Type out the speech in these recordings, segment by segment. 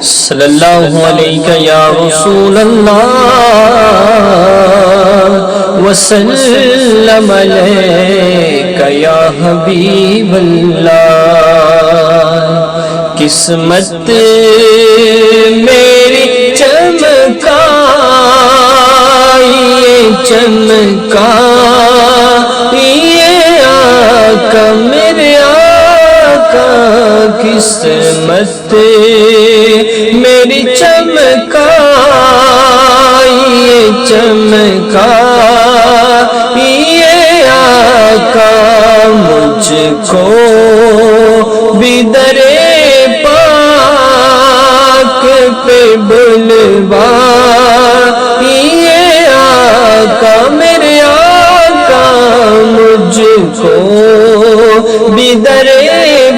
صلی اللہ علیہ یا رسول اللہ وسلم علیک یا حبیب اللہ۔ قسمت میری چمکائیے چمکائیے آقا میرے آقا، قسمت میری چمکائیے چمکائیے آقا، مجھ کو بھی در پاک پہ بلوائیے آقا میرے آقا، مجھ کو بھی در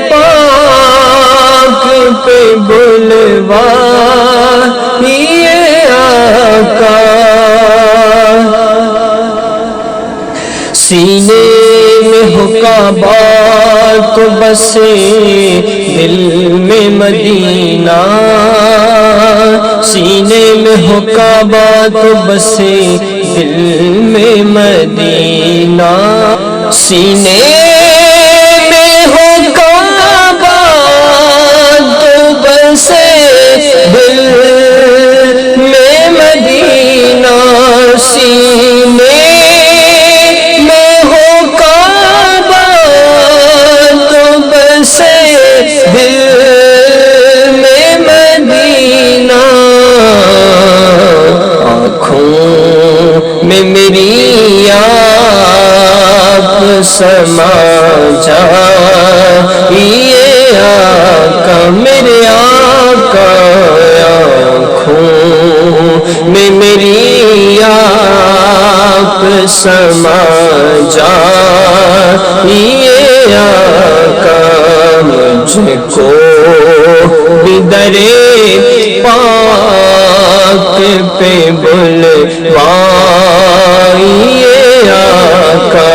پاک پہ بلوائیے آقا۔ سینے میں ہو کعبہ تو بسے دل میں مدینہ، سینے میں ہو کعبہ تو بسے دل میں مدینہ، سینے میں ہو کعبہ تو بسے دل میں مدینہ، سینے دل میں مدینہ، آنکھوں میں میری آپ سما جائیے آقا میرے آقا، آنکھوں میں میری آپ سما جائیے آقا، مجھ کو بھی در پاک پہ بلوائیے آقا۔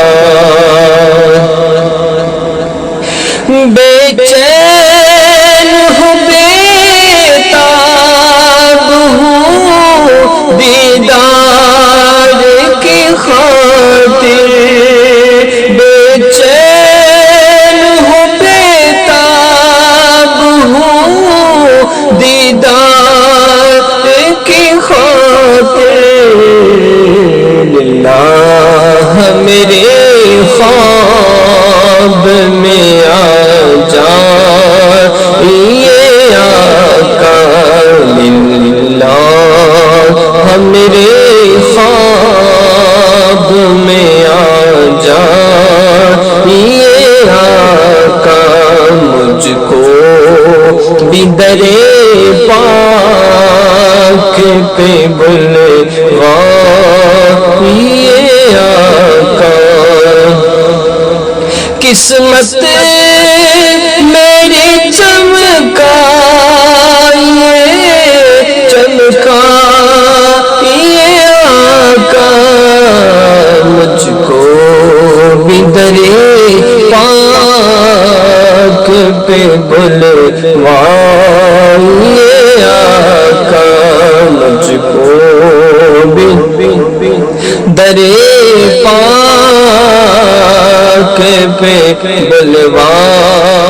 بے چین ہوں بیتاب ہوں دیدار کی خاطر، بے چین ہوں بیتاب ہوں دیدار کی خاطر، اللہ میرے خواب میں آ جائیے آقا، اللہ میرے خواب میں آ جائیے آقا، مجھ کو بھی در پاک پہ بلوائیے آقا۔ قسمت میری چمکائیے چمکائیے آقا، مجھ کو بھی در پاک پہ بلوائیے آقا، مجھ کو بھی در پاک پہ بلوائیے